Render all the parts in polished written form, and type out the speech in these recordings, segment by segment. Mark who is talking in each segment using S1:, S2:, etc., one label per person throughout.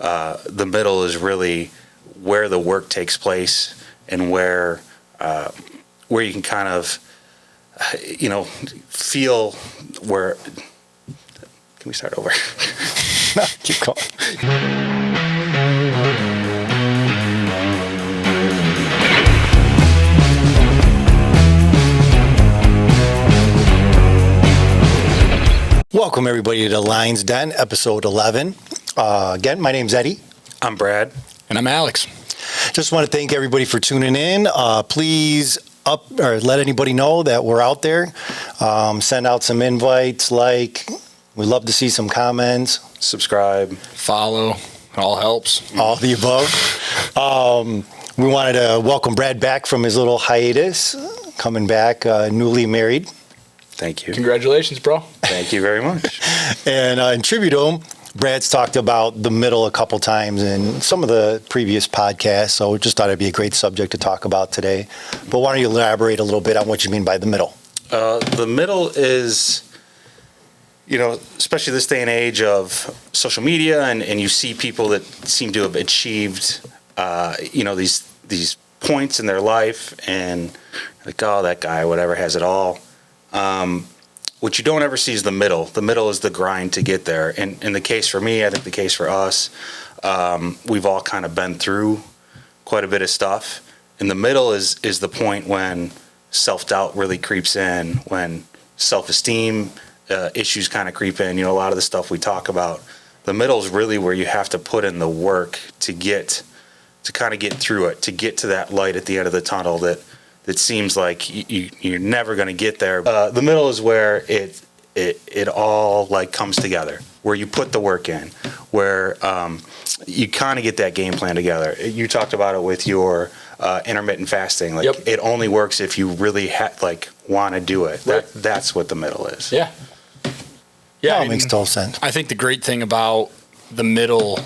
S1: the middle is really where the work takes place and where you can kind of, feel where. Can we start over?
S2: No, keep going. Welcome, everybody, to the Lionz Den, episode 11. Again, my name's Eddy.
S1: I'm Brad.
S3: And I'm Alex.
S2: Just want to thank everybody for tuning in. Please let anybody know that we're out there. Send out some invites. We'd love to see some comments.
S1: Subscribe.
S3: Follow. All helps.
S2: All the above. We wanted to welcome Brad back from his little hiatus. Coming back, newly married.
S1: Thank you.
S3: Congratulations, bro.
S1: Thank you very much.
S2: And in tribute to him, Brad's talked about the middle a couple times in some of the previous podcasts, so just thought it'd be a great subject to talk about today. But why don't you elaborate a little bit on what you mean by the middle?
S1: The middle is, especially this day and age of social media, and you see people that seem to have achieved, these points in their life, and like, oh, that guy, whatever, has it all. What you don't ever see is the middle. The middle is the grind to get there. And in the case for me, I think the case for us, we've all kind of been through quite a bit of stuff. And the middle is the point when self-doubt really creeps in, when self-esteem issues kind of creep in. A lot of the stuff we talk about. The middle is really where you have to put in the work to kind of get through it, to get to that light at the end of the tunnel that seems like you're never going to get there. The middle is where it all comes together, where you put the work in, where you kind of get that game plan together. You talked about it with your intermittent fasting.
S3: Yep.
S1: It only works if you really want to do it. Right. That's what the middle is.
S3: Yeah.
S2: Yeah, it makes total sense.
S3: I think the great thing about the middle,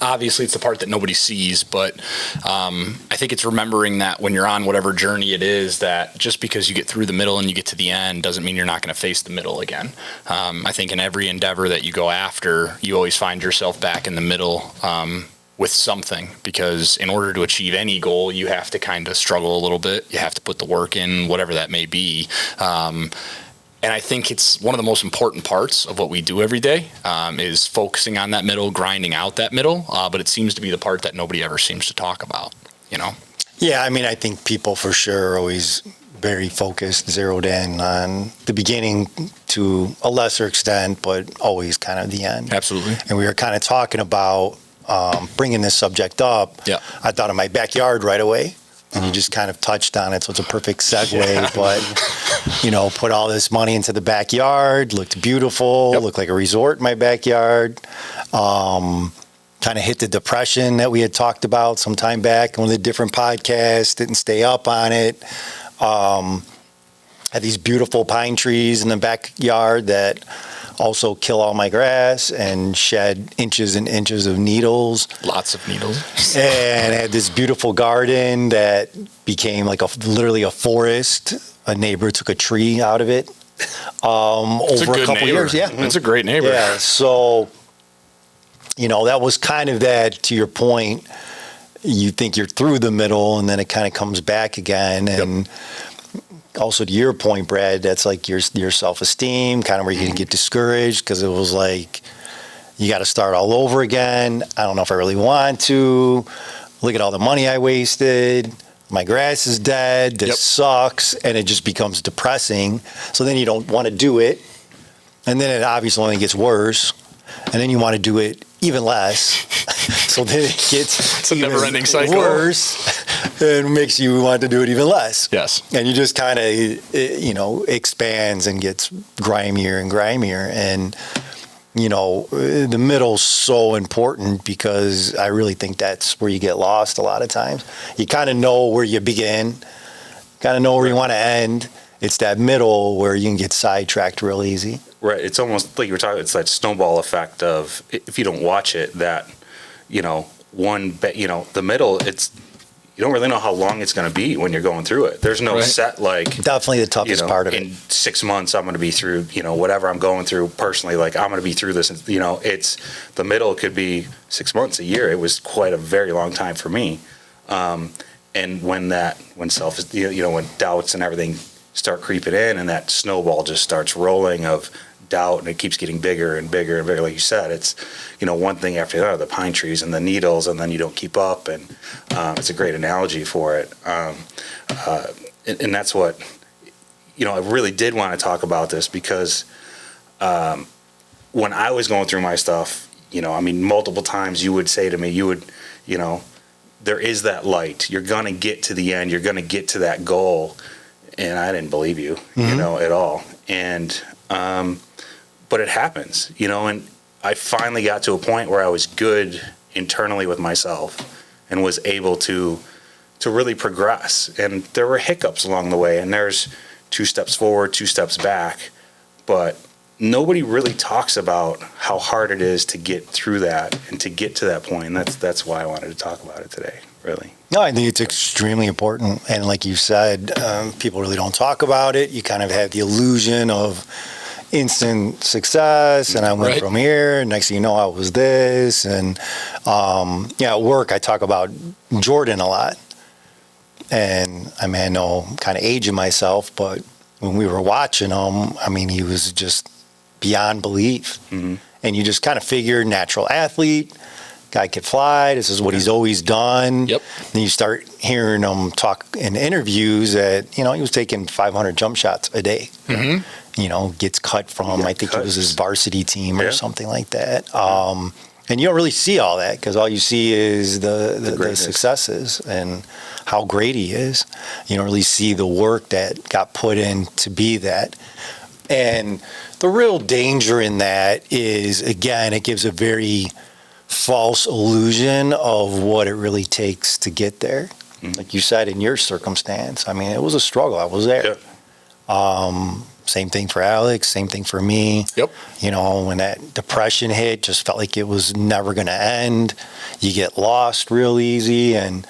S3: obviously, it's the part that nobody sees, but I think it's remembering that when you're on whatever journey it is, that just because you get through the middle and you get to the end doesn't mean you're not going to face the middle again. I think in every endeavor that you go after, you always find yourself back in the middle with something, because in order to achieve any goal, you have to kind of struggle a little bit. You have to put the work in, whatever that may be. And I think it's one of the most important parts of what we do every day is focusing on that middle, grinding out that middle. But it seems to be the part that nobody ever seems to talk about,
S2: Yeah, I think people for sure are always very focused, zeroed in on the beginning to a lesser extent, but always kind of the end.
S3: Absolutely.
S2: And we were kind of talking about bringing this subject up.
S3: Yeah.
S2: I thought of my backyard right away. And you just kind of touched on it, so it's a perfect segue. Yeah. But, put all this money into the backyard, looked beautiful,
S3: Yep.
S2: Looked like a resort in my backyard. Kind of hit the depression that we had talked about some time back on the different podcasts, didn't stay up on it. Had these beautiful pine trees in the backyard that also kill all my grass and shed inches and inches of needles.
S3: Lots of needles.
S2: And I had this beautiful garden that became literally a forest. A neighbor took a tree out of it over a couple years. Yeah,
S3: it's a great neighbor.
S2: Yeah, so that was kind of that. To your point, you think you're through the middle, and then it kind of comes back again. And also to your point, Brad, that's like your self-esteem, kind of where you can get discouraged because it was like you got to start all over again. I don't know if I really want to. Look at all the money I wasted. My grass is dead. This sucks. And it just becomes depressing. So then you don't want to do it. And then it obviously only gets worse. And then you want to do it even less. So then it gets
S3: it's a never-ending cycle.
S2: Worse. And makes you want to do it even less.
S3: Yes.
S2: And you just kind of, expands and gets grimier and grimier. And, the middle's so important because I really think that's where you get lost a lot of times. You kind of know where you begin, kind of know where you want to end. It's that middle where you can get sidetracked real easy.
S1: Right. It's almost like you were talking, it's that snowball effect of if you don't watch it, that, the middle, you don't really know how long it's going to be when you're going through it. There's no set, like,
S2: Definitely the toughest part of it.
S1: In 6 months, I'm going to be through, whatever I'm going through personally, like, I'm going to be through this. And, it's the middle could be 6 months, a year. It was quite a very long time for me. And when when doubts and everything start creeping in, and that snowball just starts rolling of doubt, and it keeps getting bigger and bigger and bigger. Like you said, it's, one thing after the other, the pine trees and the needles, and then you don't keep up. And it's a great analogy for it. And that's what, I really did want to talk about this, because when I was going through my stuff, multiple times you would say to me, there is that light. You're going to get to the end. You're going to get to that goal. And I didn't believe you, at all. And, but it happens, and I finally got to a point where I was good internally with myself and was able to really progress. And there were hiccups along the way, and there's 2 steps forward, 2 steps back, but nobody really talks about how hard it is to get through that and to get to that point. And that's why I wanted to talk about it today, really.
S2: No, I think it's extremely important. And like you said, people really don't talk about it. You kind of have the illusion of instant success, and I went from here, and next thing you know, I was this. And at work, I talk about Jordan a lot. And I mean, I know I'm kind of aging myself, but when we were watching him, I mean, he was just beyond belief. And you just kind of figure, natural athlete, guy could fly. This is what he's always done. Yep. Then you start hearing him talk in interviews that, he was taking 500 jump shots a day. Gets cut from, I think it was his varsity team or something like that. And you don't really see all that, because all you see is the successes and how great he is. You don't really see the work that got put in to be that. And the real danger in that is, again, it gives a very false illusion of what it really takes to get there. Like you said, in your circumstance, I mean, it was a struggle. I was there. Same thing for Alex, same thing for me. When that depression hit, just felt like it was never going to end. You get lost real easy. And,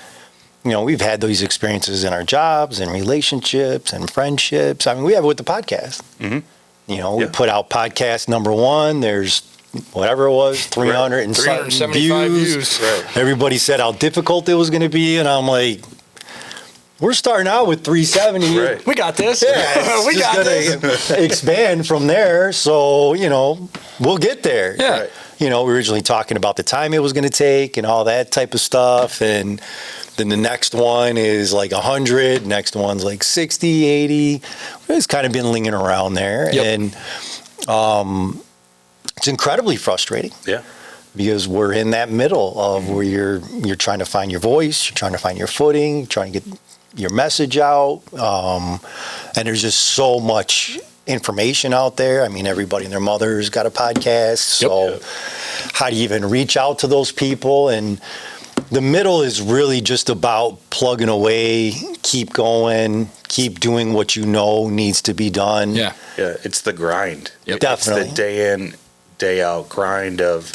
S2: we've had those experiences in our jobs and relationships and friendships. I mean, we have it with the podcast. We put out podcast number 1. There's whatever it was, 300 and
S3: 375 views.
S2: Everybody said how difficult it was going to be. And I'm like, we're starting out with 370.
S3: We got this.
S2: Yeah, we got this. Expand from there. So, we'll get there.
S3: Yeah.
S2: We were originally talking about the time it was going to take and all that type of stuff. And then the next one is like 100. Next one's like 60, 80. It's kind of been lingering around there. And it's incredibly frustrating. Because we're in that middle of where you're trying to find your voice, you're trying to find your footing, trying to get your message out. And there's just so much information out there. I mean, everybody and their mother's got a podcast. So how do you even reach out to those people? And the middle is really just about plugging away, keep going, keep doing what needs to be done.
S1: Yeah, it's the grind.
S2: Definitely.
S1: It's the day in, day out grind of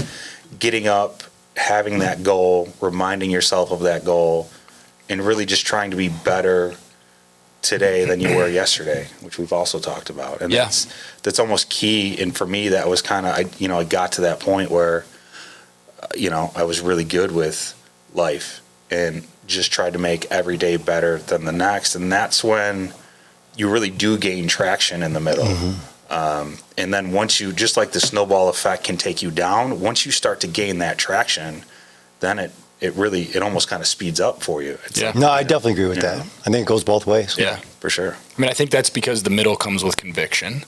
S1: getting up, having that goal, reminding yourself of that goal, and really just trying to be better today than you were yesterday, which we've also talked about. And that's almost key. And for me, that was kind of, I got to that point where, I was really good with life and just tried to make every day better than the next. And that's when you really do gain traction in the middle. And then once you, just like the snowball effect can take you down, once you start to gain that traction, then it almost kind of speeds up for you.
S2: No, I definitely agree with that. I think it goes both ways.
S3: Yeah,
S1: for sure.
S3: I mean, I think that's because the middle comes with conviction.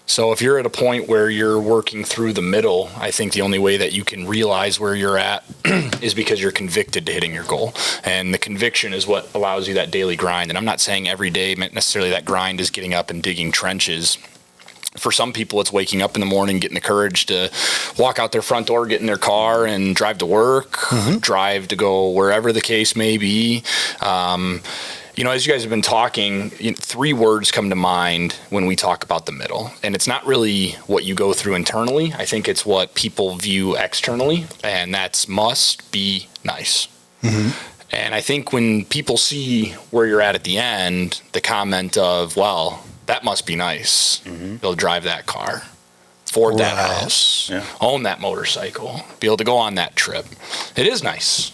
S3: So if you're at a point where you're working through the middle, I think the only way that you can realize where you're at is because you're convicted to hitting your goal. And the conviction is what allows you that daily grind. And I'm not saying every day necessarily that grind is getting up and digging trenches. For some people, it's waking up in the morning, getting the courage to walk out their front door, get in their car and drive to work, drive to go wherever the case may be. As you guys have been talking, 3 words come to mind when we talk about the middle. And it's not really what you go through internally. I think it's what people view externally. And that's must be nice. And I think when people see where you're at the end, the comment of, well, that must be nice. They'll drive that car, afford that house, own that motorcycle, be able to go on that trip. It is nice.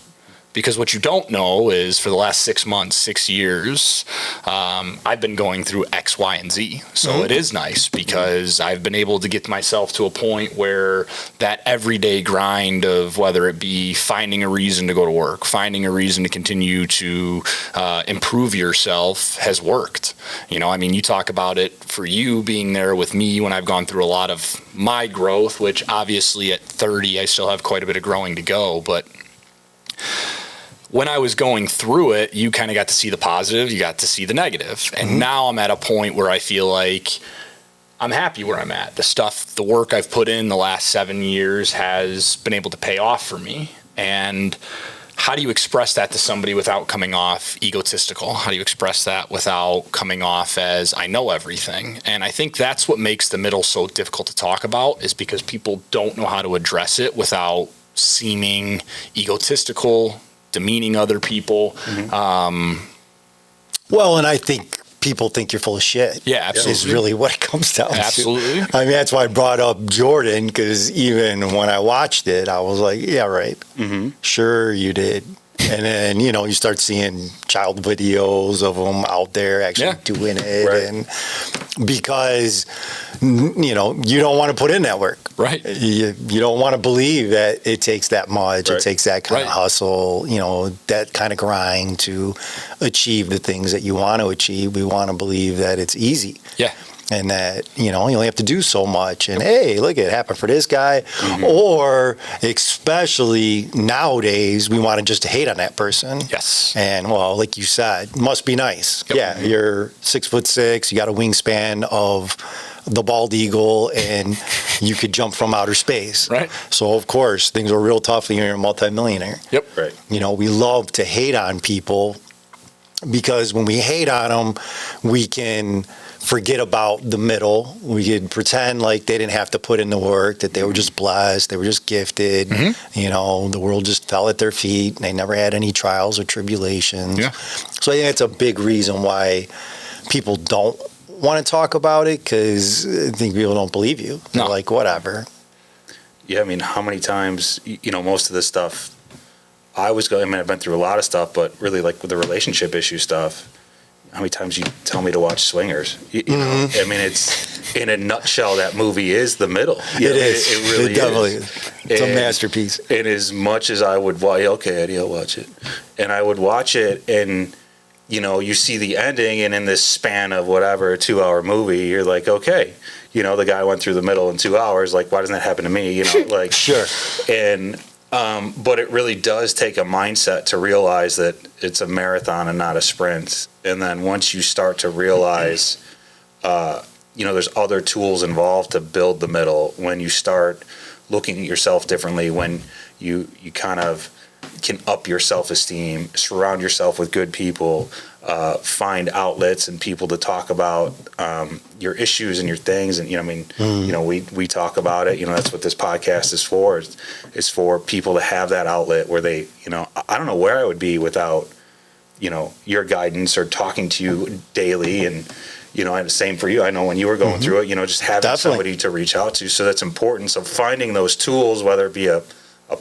S3: Because what you don't know is for the last 6 months, 6 years, I've been going through X, Y, and Z. So it is nice because I've been able to get myself to a point where that everyday grind of whether it be finding a reason to go to work, finding a reason to continue to improve yourself has worked. You know, I mean, you talk about it for you being there with me when I've gone through a lot of my growth, which obviously at 30, I still have quite a bit of growing to go, but when I was going through it, you kind of got to see the positive, you got to see the negative. And now I'm at a point where I feel like I'm happy where I'm at. The work I've put in the last 7 years has been able to pay off for me. And how do you express that to somebody without coming off egotistical? How do you express that without coming off as I know everything? And I think that's what makes the middle so difficult to talk about, is because people don't know how to address it without seeming egotistical, demeaning other people.
S2: Well, and I think people think you're full of shit.
S3: Yeah, absolutely.
S2: Is really what it comes down to.
S3: Absolutely.
S2: I mean, that's why I brought up Jordan, because even when I watched it, I was like, yeah, right. Sure, you did. And then, you know, you start seeing child videos of them out there actually doing it.
S3: Right.
S2: And because, you know, you don't want to put in that work.
S3: Right.
S2: You don't want to believe that it takes that much. It takes that kind of hustle, you know, that kind of grind to achieve the things that you want to achieve. We want to believe that it's easy.
S3: Yeah.
S2: And that, you know, you only have to do so much. And, hey, look, it happened for this guy. Or especially nowadays, we want to just hate on that person.
S3: Yes.
S2: And, well, like you said, must be nice. Yep. Yeah, you're 6'6", you got a wingspan of the bald eagle, and you could jump from outer space.
S3: Right.
S2: So, of course, things are real tough when you're a multimillionaire.
S3: Yep. Right.
S2: You know, we love to hate on people because when we hate on them, we can forget about the middle. We could pretend like they didn't have to put in the work, that they were just blessed, they were just gifted. You know, the world just fell at their feet. They never had any trials or tribulations.
S3: Yeah.
S2: So I think that's a big reason why people don't want to talk about it, because I think people don't believe you. They're like, whatever.
S1: Yeah, I mean, how many times, you know, most of this stuff, I've been through a lot of stuff, but really like with the relationship issue stuff, how many times you tell me to watch Swingers? You know, I mean, it's in a nutshell, that movie is the middle.
S2: It is.
S1: It really
S2: definitely
S1: is.
S2: It's a masterpiece.
S1: And as much as I would watch, okay, Eddie, I'll watch it. And I would watch it, and, you know, you see the ending, and in this span of whatever, a 2-hour movie, you're like, okay, you know, the guy went through the middle in 2 hours. Like, why doesn't that happen to me? You know, like,
S2: Sure.
S1: And, but it really does take a mindset to realize that it's a marathon and not a sprint. And then once you start to realize, you know, there's other tools involved to build the middle, when you start looking at yourself differently, when you kind of can up your self-esteem, surround yourself with good people, find outlets and people to talk about your issues and your things. And, you know, I mean, you know, we talk about it, you know, that's what this podcast is for, is for people to have that outlet where they, you know, I don't know where I would be without, you know, your guidance or talking to you daily. And, you know, and same for you. I know when you were going through it, you know, just having somebody to reach out to. So that's important. So finding those tools, whether it be a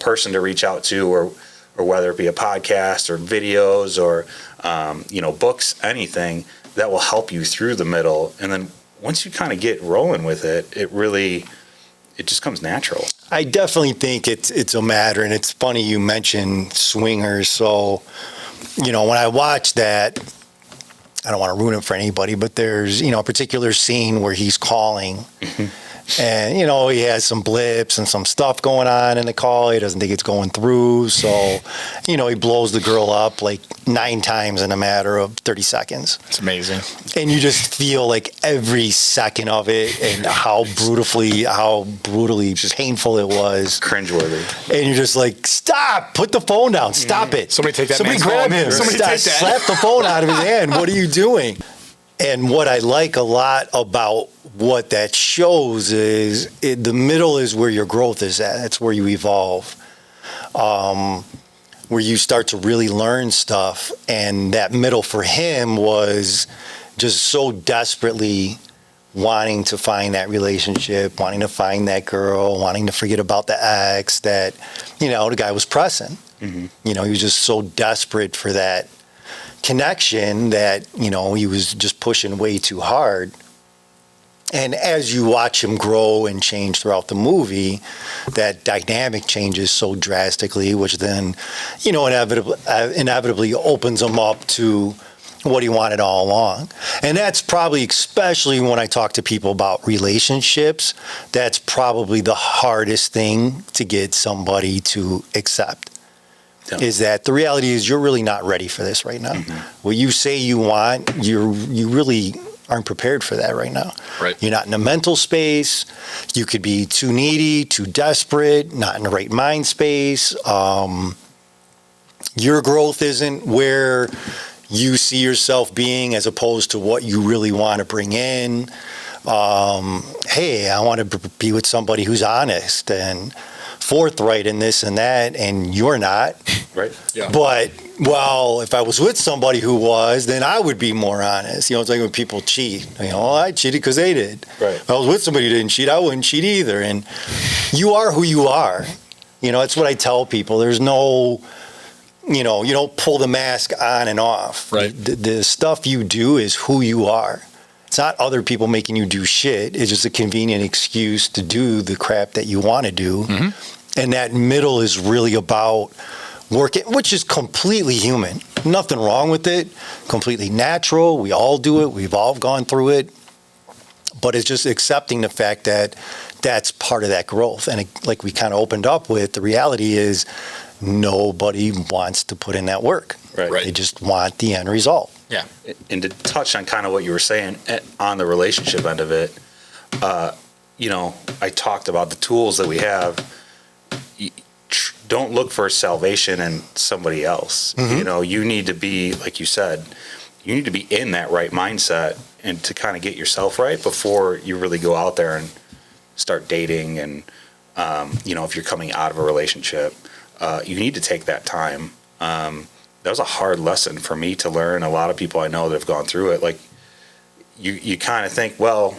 S1: person to reach out to, or whether it be a podcast or videos or, you know, books, anything that will help you through the middle. And then once you kind of get rolling with it, it just comes natural.
S2: I definitely think it's a matter, and it's funny you mentioned Swingers. So, you know, when I watch that, I don't want to ruin it for anybody, but there's, you know, a particular scene where he's calling. And, you know, he has some blips and some stuff going on in the call. He doesn't think it's going through. So, you know, he blows the girl up like 9 times in a matter of 30 seconds.
S3: It's amazing.
S2: And you just feel like every second of it, and how brutally painful it was.
S1: Cringeworthy.
S2: And you're just like, stop, put the phone down, stop it.
S3: Somebody take that
S2: Somebody
S3: man's
S2: grab
S3: phone.
S2: him.
S3: Somebody take that.
S2: Slap the phone out of his hand. What are you doing? And what I like a lot about what that shows is the middle is where your growth is at. That's where you evolve. where you start to really learn stuff. And that middle for him was just so desperately wanting to find that relationship, wanting to find that girl, wanting to forget about the ex, that, the guy was pressing. He was just so desperate for that connection that, he was just pushing way too hard. And as you watch him grow and change throughout the movie, that dynamic changes so drastically, which then, inevitably opens him up to what he wanted all along. And that's probably, especially when I talk to people about relationships, that's probably the hardest thing to get somebody to accept. Yeah. Is that the reality is you're really not ready for this right now. What you say you want, you really aren't prepared for that right now.
S3: Right.
S2: You're not in a mental space. You could be too needy, too desperate, not in the right mind space. Your growth isn't where you see yourself being as opposed to what you really want to bring in. Hey, I want to be with somebody who's honest and forthright in this and that, and you're not.
S1: Right.
S2: Yeah. But, well, if I was with somebody who was, then I would be more honest. It's like when people cheat. I cheated because they did.
S1: Right.
S2: If I was with somebody who didn't cheat, I wouldn't cheat either. And you are who you are. That's what I tell people. There's no, you don't pull the mask on and off.
S3: Right.
S2: The stuff you do is who you are. It's not other people making you do shit. It's just a convenient excuse to do the crap that you want to do. And that middle is really about working, which is completely human. Nothing wrong with it. Completely natural. We all do it. We've all gone through it. But it's just accepting the fact that that's part of that growth. And like we kind of opened up with, the reality is nobody wants to put in that work.
S1: Right.
S2: They just want the end result.
S3: Yeah.
S1: And to touch on kind of what you were saying on the relationship end of it, I talked about the tools that we have. Don't look for salvation in somebody else. You need to be, like you said, you need to be in that right mindset and to kind of get yourself right before you really go out there and start dating. And, if you're coming out of a relationship, you need to take that time. That was a hard lesson for me to learn. A lot of people I know that have gone through it, like you kind of think, well,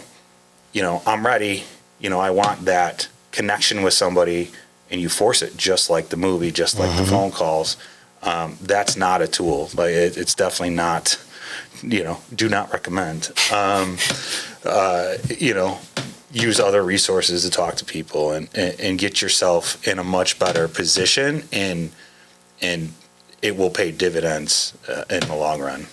S1: I'm ready. I want that connection with somebody, and you force it just like the movie, just like the phone calls. That's not a tool. Like it's definitely not, do not recommend. Use other resources to talk to people and get yourself in a much better position, and it will pay dividends in the long run.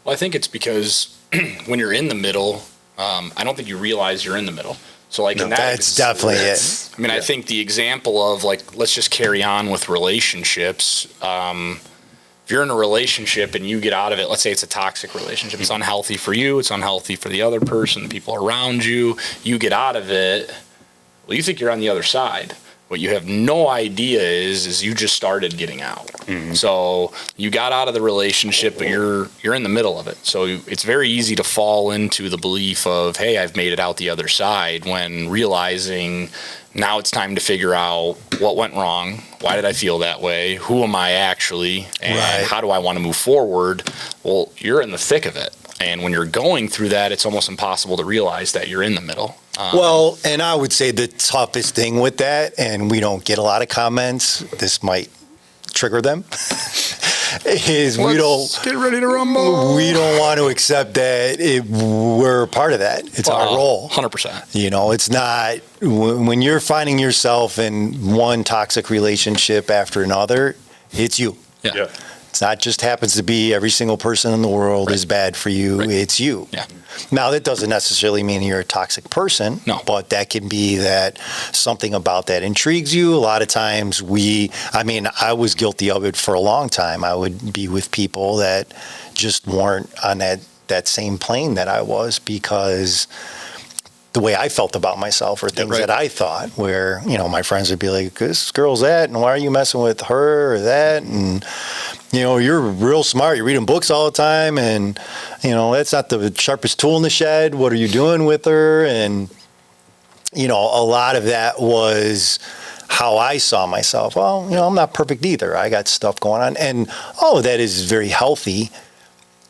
S3: Well, I think it's because when you're in the middle, I don't think you realize you're in the middle. So in that,
S2: that's definitely it.
S3: I mean, I think the example of let's just carry on with relationships. If you're in a relationship and you get out of it, let's say it's a toxic relationship, it's unhealthy for you, it's unhealthy for the other person, the people around you, you get out of it, well, you think you're on the other side. What you have no idea is you just started getting out. So you got out of the relationship, but you're in the middle of it. So it's very easy to fall into the belief of, hey, I've made it out the other side, when realizing now it's time to figure out what went wrong, why did I feel that way, who am I actually, and how do I want to move forward? Well, you're in the thick of it. And when you're going through that, it's almost impossible to realize that you're in the middle.
S2: Well, and I would say the toughest thing with that, and we don't get a lot of comments, this might trigger them, is we don't
S3: get ready to rumble.
S2: We don't want to accept that we're part of that. It's our role.
S3: 100%.
S2: It's not, when you're finding yourself in one toxic relationship after another, it's you.
S3: Yeah.
S2: It's not just happens to be every single person in the world is bad for you. It's you.
S3: Yeah.
S2: Now, that doesn't necessarily mean you're a toxic person.
S3: No.
S2: But that can be that something about that intrigues you. A lot of times I was guilty of it for a long time. I would be with people that just weren't on that same plane that I was, because the way I felt about myself or things that I thought, where, my friends would be like, this girl's that, and why are you messing with her or that? And, you're real smart. You're reading books all the time, and, that's not the sharpest tool in the shed. What are you doing with her? And, a lot of that was how I saw myself. Well, I'm not perfect either. I got stuff going on. And all of that is very healthy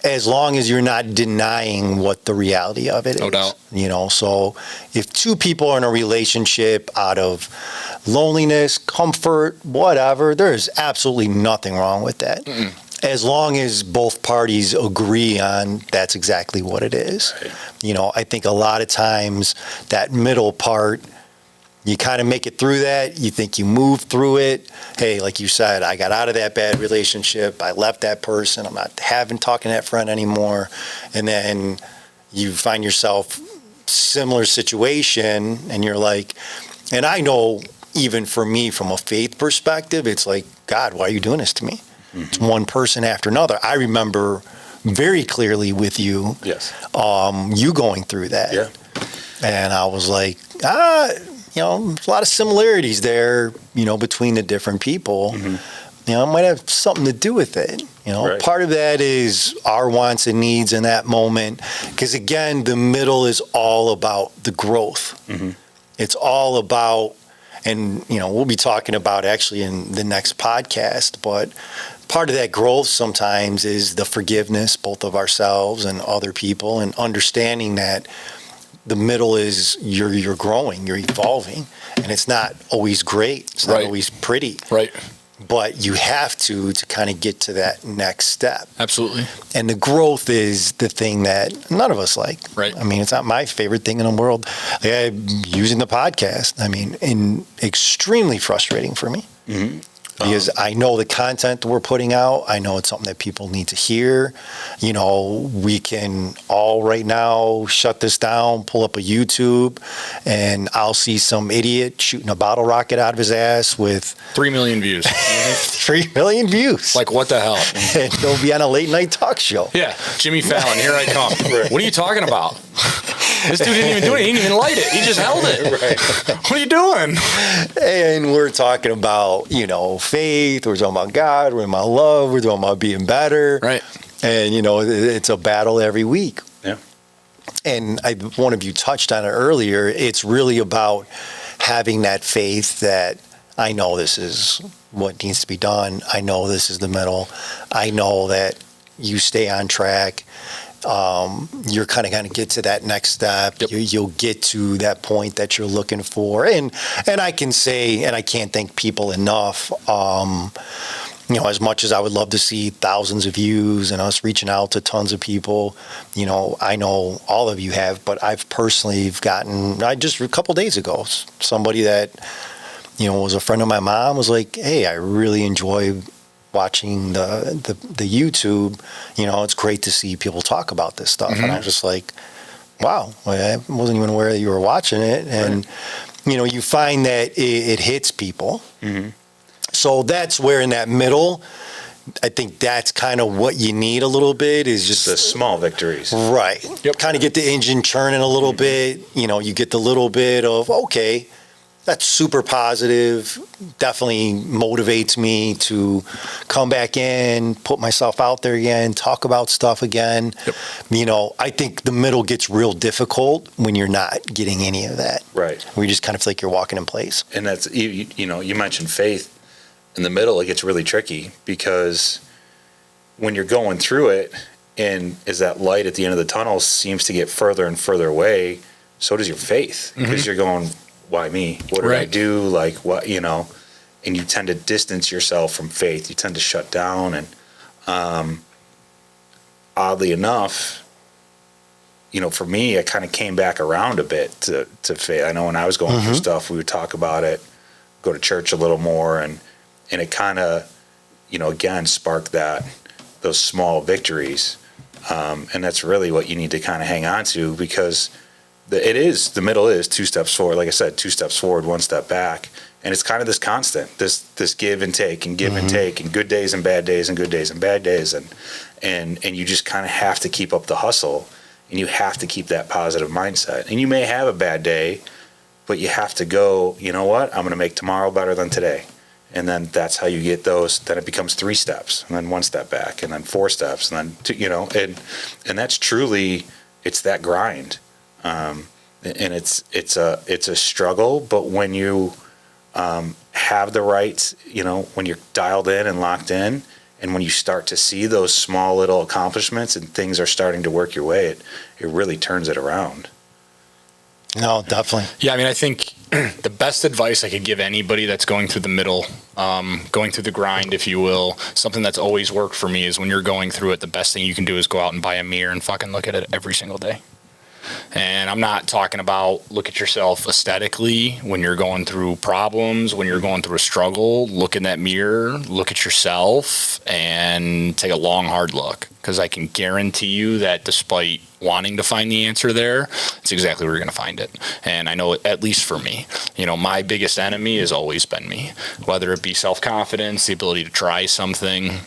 S2: as long as you're not denying what the reality of it is.
S3: No doubt.
S2: So if two people are in a relationship out of loneliness, comfort, whatever, there's absolutely nothing wrong with that.
S3: Mm-mm.
S2: As long as both parties agree on that's exactly what it is.
S1: Right.
S2: I think a lot of times that middle part, you kind of make it through that. You think you move through it. Hey, like you said, I got out of that bad relationship. I left that person. I'm not talking to that friend anymore. And then you find yourself similar situation and you're like, and I know even for me from a faith perspective, it's like, God, why are you doing this to me? Mm-hmm. It's one person after another. I remember very clearly with you,
S1: Yes.
S2: You going through that.
S1: Yeah.
S2: And I was like, there's a lot of similarities there, between the different people.
S1: Mm-hmm.
S2: It might have something to do with it.
S1: Right.
S2: Part of that is our wants and needs in that moment. Because again, the middle is all about the growth.
S1: Mm-hmm.
S2: It's all about, and we'll be talking about actually in the next podcast, but part of that growth sometimes is the forgiveness, both of ourselves and other people, and understanding that the middle is you're growing, you're evolving, and it's not always great. It's not always pretty.
S3: Right.
S2: But you have to kind of get to that next step.
S3: Absolutely.
S2: And the growth is the thing that none of us like.
S3: Right.
S2: I mean, it's not my favorite thing in the world. Using the podcast, extremely frustrating for me. Mm-hmm. Because I know the content we're putting out. I know it's something that people need to hear. We can all right now shut this down, pull up a YouTube, and I'll see some idiot shooting a bottle rocket out of his ass with
S3: 3 million views.
S2: 3 million views.
S3: Like, what the hell?
S2: And he'll be on a late night talk show.
S3: Yeah, Jimmy Fallon, here I come. What are you talking about? This dude didn't even do it. He didn't even light it. He just held it. Right. What are you doing?
S2: And we're talking about, faith. We're talking about God. We're talking about love. We're talking about being better.
S3: Right.
S2: And, it's a battle every week.
S1: Yeah.
S2: And one of you touched on it earlier. It's really about having that faith that I know this is what needs to be done. I know this is the middle. I know that you stay on track. You're kind of going to get to that next step. Yep. You'll get to that point that you're looking for. And I can say, and I can't thank people enough, as much as I would love to see thousands of views and us reaching out to tons of people, I know all of you have, but I've personally gotten, just a couple days ago, somebody that, was a friend of my mom was like, hey, I really enjoy watching the YouTube. It's great to see people talk about this stuff. Mm-hmm. And I was just like, wow, I wasn't even aware that you were watching it. And, you find that it hits people. Mm-hmm. So that's where in that middle, I think that's kind of what you need a little bit is just
S1: the small victories.
S2: Right.
S3: Yep.
S2: Kind of get the engine churning a little bit. You get the little bit of, okay, that's super positive, definitely motivates me to come back in, put myself out there again, talk about stuff again. Yep. I think the middle gets real difficult when you're not getting any of that.
S1: Right.
S2: Where you just kind of feel like you're walking in place.
S1: And that's, you mentioned faith. In the middle, it gets really tricky because when you're going through it and as that light at the end of the tunnel seems to get further and further away, so does your faith. Because you're going, why me? What did I do? Like what, and you tend to distance yourself from faith. You tend to shut down. And oddly enough, for me, I kind of came back around a bit to faith. I know when I was going through stuff, we would talk about it, go to church a little more, and it kind of, again, sparked those small victories. And that's really what you need to kind of hang on to because the middle is 2 steps forward. Like I said, 2 steps forward, 1 step back. And it's kind of this constant, this give and take and give and take and good days and bad days and good days and bad days. And you just kind of have to keep up the hustle and you have to keep that positive mindset. And you may have a bad day, but you have to go, you know what? I'm going to make tomorrow better than today. And then that's how you get those. Then it becomes 3 steps, and then 1 step back, and then 4 steps, and then 2, and that's truly, it's that grind, and it's a struggle. But when you have the right, when you're dialed in and locked in, and when you start to see those small little accomplishments and things are starting to work your way, it really turns it around.
S2: No, definitely.
S3: Yeah, I mean, I think the best advice I could give anybody that's going through the middle, going through the grind, if you will, something that's always worked for me is when you're going through it, the best thing you can do is go out and buy a mirror and fucking look at it every single day. And I'm not talking about look at yourself aesthetically when you're going through problems, when you're going through a struggle. Look in that mirror, look at yourself, and take a long, hard look. Because I can guarantee you that despite wanting to find the answer there, it's exactly where you're going to find it. And I know, at least for me, my biggest enemy has always been me, whether it be self-confidence, the ability to try something.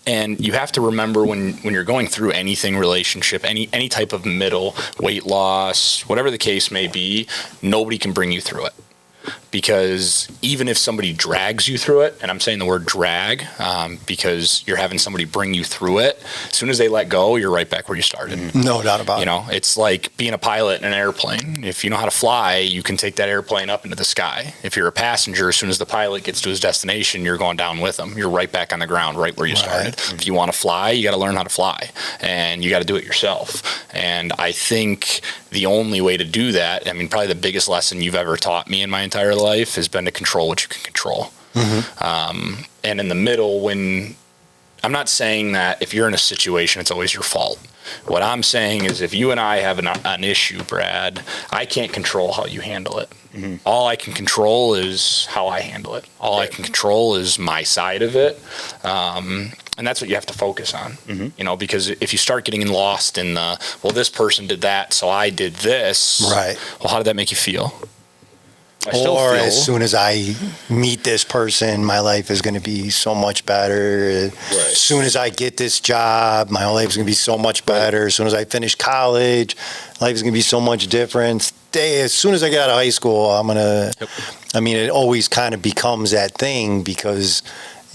S3: And you have to remember when you're going through anything, relationship, any type of middle, weight loss, whatever the case may be, nobody can bring you through it. Because even if somebody drags you through it, and I'm saying the word drag because you're having somebody bring you through it, as soon as they let go, you're right back where you started.
S2: No doubt about it.
S3: It's like being a pilot in an airplane. If you know how to fly, you can take that airplane up into the sky. If you're a passenger, as soon as the pilot gets to his destination, you're going down with him. You're right back on the ground, right where you started. If you want to fly, you got to learn how to fly, and you got to do it yourself. And I think the only way to do that, I mean, probably the biggest lesson you've ever taught me in my entire life has been to control what you can control. And in the middle, when I'm not saying that if you're in a situation, it's always your fault. What I'm saying is if you and I have an issue, Brad, I can't control how you handle it. All I can control is how I handle it. All I can control is my side of it. And that's what you have to focus on, because if you start getting lost in this person did that, so I did this.
S2: Right.
S3: Well, how did that make you feel?
S2: As soon as I meet this person, my life is going to be so much better.
S1: Right.
S2: As soon as I get this job, my life is going to be so much better. As soon as I finish college, life is going to be so much different. As soon as I get out of high school, I'm going to, it always kind of becomes that thing because,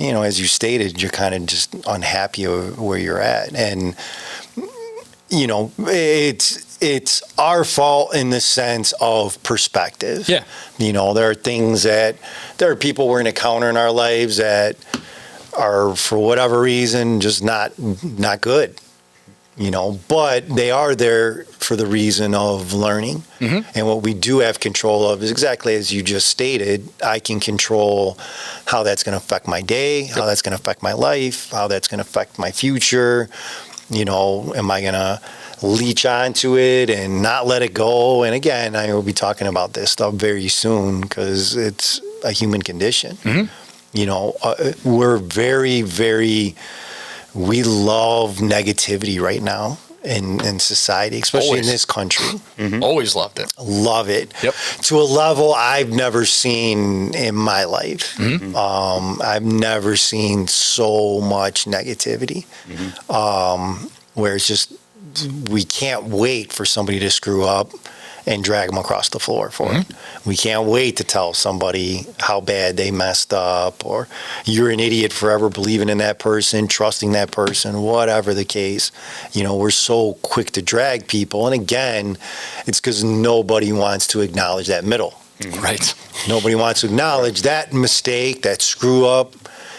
S2: as you stated, you're kind of just unhappy where you're at. And, it's our fault in the sense of perspective. Yeah. There are people we're going to encounter in our lives that are, for whatever reason, just not good. But they are there for the reason of learning. And what we do have control of is exactly as you just stated. I can control how that's going to affect my day, how that's going to affect my life, how that's going to affect my future. Am I going to leech onto it and not let it go? And again, I will be talking about this stuff very soon because it's a human condition. We're very, very, we love negativity right now in society, especially in this country.
S3: Always loved it.
S2: Love it.
S3: Yep.
S2: To a level I've never seen in my life. I've never seen so much negativity where it's just, we can't wait for somebody to screw up and drag them across the floor for it. We can't wait to tell somebody how bad they messed up, or you're an idiot forever believing in that person, trusting that person, whatever the case. We're so quick to drag people. And again, it's because nobody wants to acknowledge that middle.
S3: Right.
S2: Nobody wants to acknowledge that mistake, that screw up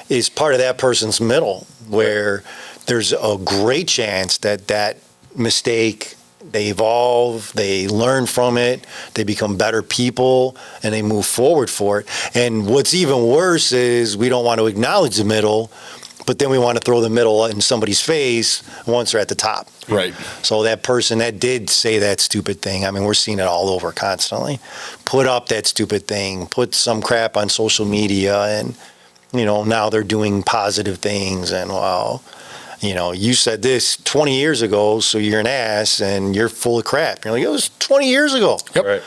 S2: is part of that person's middle, where there's a great chance that mistake, they evolve, they learn from it, they become better people, and they move forward for it. And what's even worse is we don't want to acknowledge the middle, but then we want to throw the middle in somebody's face once they're at the top.
S3: Right.
S2: So that person that did say that stupid thing, we're seeing it all over constantly, put up that stupid thing, put some crap on social media, and, now they're doing positive things, and you said this 20 years ago, so you're an ass and you're full of crap. You're like, it was 20 years ago.
S3: Yep.
S2: Right.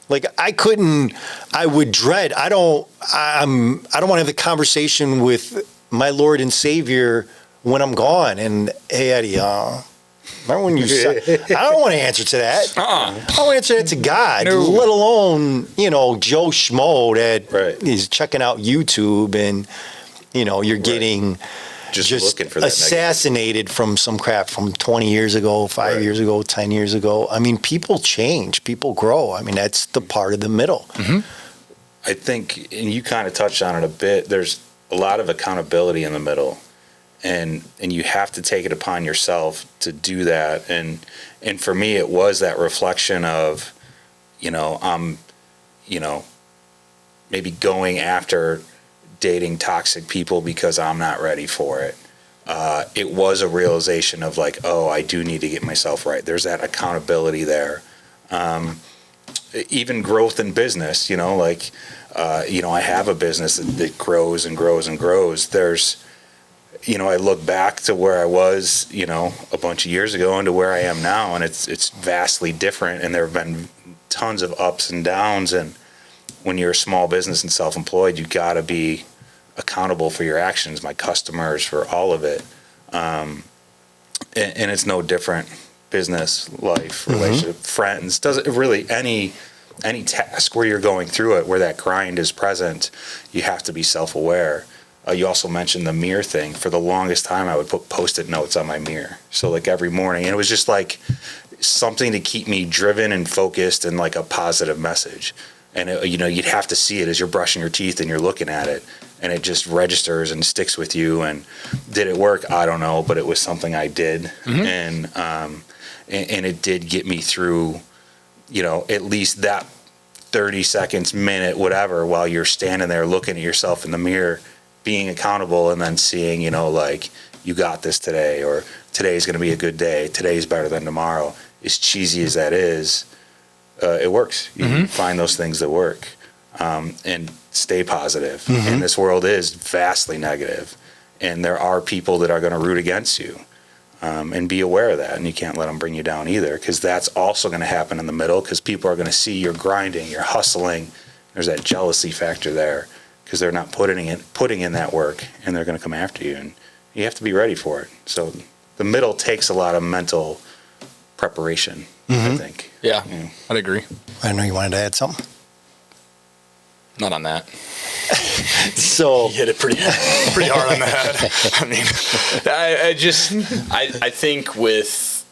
S2: Like I would dread. I don't want to have the conversation with my Lord and Savior when I'm gone. And hey, Eddy, remember when you said, I don't want to answer to that. I don't want to answer that to God, let alone, Joe Schmo that is checking out YouTube and, you're getting just looking for that assassinated from some crap from 20 years ago, 5 years ago, 10 years ago. People change, people grow. That's the part of the middle.
S1: I think, and you kind of touched on it a bit, there's a lot of accountability in the middle, and you have to take it upon yourself to do that. And for me, it was that reflection of, I'm, maybe going after dating toxic people because I'm not ready for it. It was a realization of like, oh, I do need to get myself right. There's that accountability there. Even growth in business, I have a business that grows and grows and grows. There's, I look back to where I was, a bunch of years ago and to where I am now, and it's vastly different. And there have been tons of ups and downs. And when you're a small business and self-employed, you got to be accountable for your actions, my customers, for all of it. And it's no different. Business, life, relationship, friends, doesn't really any task where you're going through it, where that grind is present, you have to be self-aware. You also mentioned the mirror thing. For the longest time, I would put Post-it notes on my mirror. So like every morning, and it was just like something to keep me driven and focused and like a positive message. And you'd have to see it as you're brushing your teeth and you're looking at it, and it just registers and sticks with you. And did it work? I don't know, but it was something I did. And it did get me through, at least that 30 seconds, minute, whatever, while you're standing there looking at yourself in the mirror, being accountable, and then seeing, like, you got this today, or today's going to be a good day, today's better than tomorrow. As cheesy as that is, it works. You find those things that work, and stay positive. And this world is vastly negative, and there are people that are going to root against you. And be aware of that, and you can't let them bring you down either, because that's also going to happen in the middle, because people are going to see you're grinding, you're hustling. There's that jealousy factor there, because they're not putting in that work, and they're going to come after you, and you have to be ready for it. So the middle takes a lot of mental preparation, I think.
S3: Yeah, I'd agree.
S2: I know you wanted to add something.
S3: Not on that.
S2: So
S3: you hit it pretty hard on the head. I mean, I think with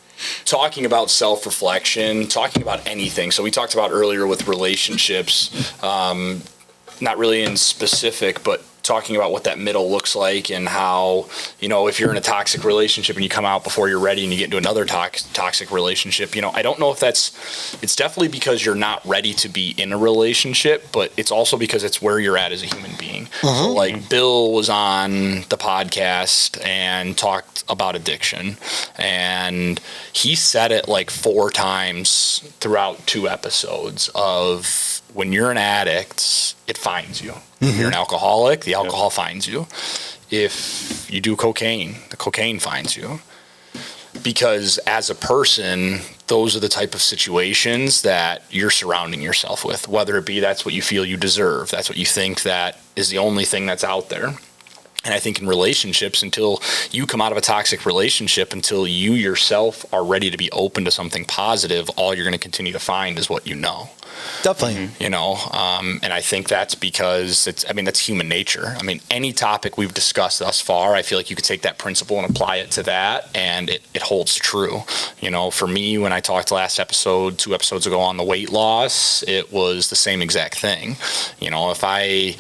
S3: talking about self-reflection, talking about anything. So we talked about earlier with relationships, not really in specific, but talking about what that middle looks like, and how, if you're in a toxic relationship and you come out before you're ready and you get into another toxic relationship, I don't know if it's definitely because you're not ready to be in a relationship, but it's also because it's where you're at as a human being. So like Bill was on the podcast and talked about addiction, and he said it like 4 times throughout 2 episodes of, when you're an addict, it finds you. If you're an alcoholic, the alcohol finds you. If you do cocaine, the cocaine finds you. Because as a person, those are the type of situations that you're surrounding yourself with, whether it be that's what you feel you deserve, that's what you think that is the only thing that's out there. And I think in relationships, until you come out of a toxic relationship, until you yourself are ready to be open to something positive, all you're going to continue to find is what you know.
S2: Definitely.
S3: And I think that's because that's human nature. I mean, any topic we've discussed thus far, I feel like you could take that principle and apply it to that, and it holds true. For me, when I talked 2 episodes ago on the weight loss, it was the same exact thing. I'd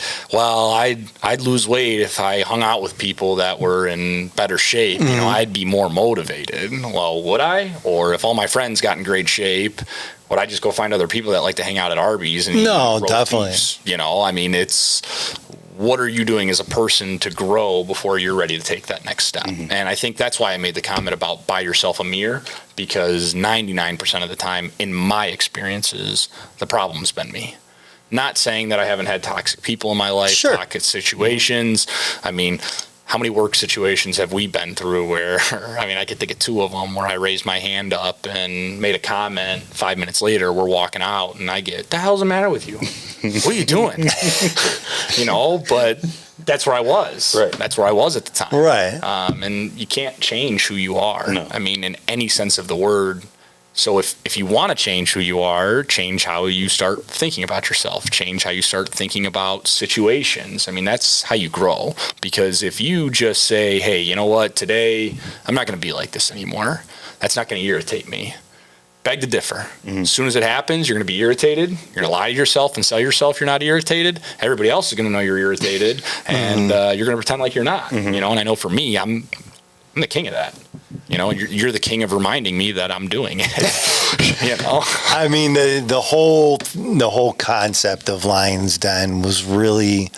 S3: lose weight if I hung out with people that were in better shape. I'd be more motivated. Well, would I? Or if all my friends got in great shape, would I just go find other people that like to hang out at Arby's and
S2: No, definitely.
S3: It's what are you doing as a person to grow before you're ready to take that next step? And I think that's why I made the comment about buy yourself a mirror, because 99% of the time, in my experiences, the problem's been me. Not saying that I haven't had toxic people in my life, toxic situations. I mean, how many work situations have we been through where, I could think of 2 of them where I raised my hand up and made a comment. 5 minutes later, we're walking out and I get, the hell's the matter with you? What are you doing? But that's where I was. Right. That's where I was at the time.
S2: Right.
S3: And you can't change who you are.
S1: No.
S3: In any sense of the word. So if you want to change who you are, change how you start thinking about yourself, change how you start thinking about situations. That's how you grow. Because if you just say, hey, you know what, today I'm not going to be like this anymore, that's not going to irritate me. beg to differ. As soon as it happens, you're going to be irritated. You're going to lie to yourself and sell yourself you're not irritated. Everybody else is going to know you're irritated, and you're going to pretend like you're not. You know, and I know for me, I'm the king of that. You know, you're the king of reminding me that I'm doing it. You know,
S2: I mean, the whole concept of Lionz Den was really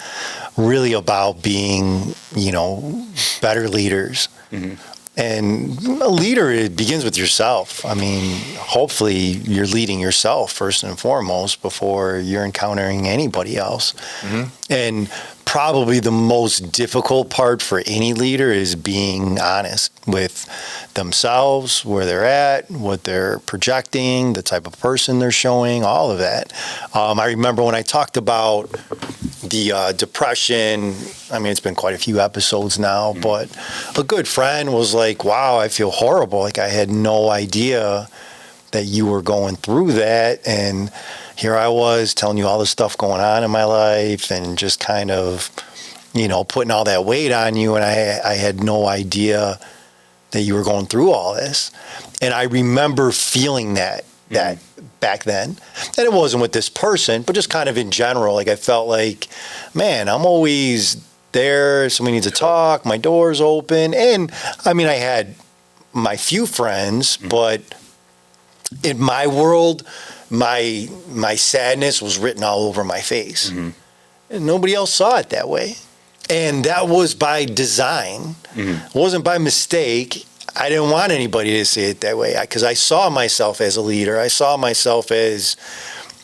S2: about being, you know, better leaders. And a leader, it begins with yourself. I mean, hopefully you're leading yourself first and foremost before you're encountering anybody else. And probably the most difficult part for any leader is being honest with themselves, where they're at, what they're projecting, the type of person they're showing, all of that. I remember when I talked about the depression, I mean, it's been quite a few episodes now, but a good friend was like, wow, I feel horrible. Like, I had no idea that you were going through that. And here I was telling you all this stuff going on in my life and just kind of, you know, putting all that weight on you. And I had no idea that you were going through all this. And I remember feeling that back then. And it wasn't with this person, but just kind of in general. Like, I felt like, man, I'm always there. Somebody needs to talk. My door's open. And I mean, I had my few friends, but in my world, my sadness was written all over my face. And nobody else saw it that way. And that was by design. It wasn't by mistake. I didn't want anybody to see it that way because I saw myself as a leader. I saw myself as,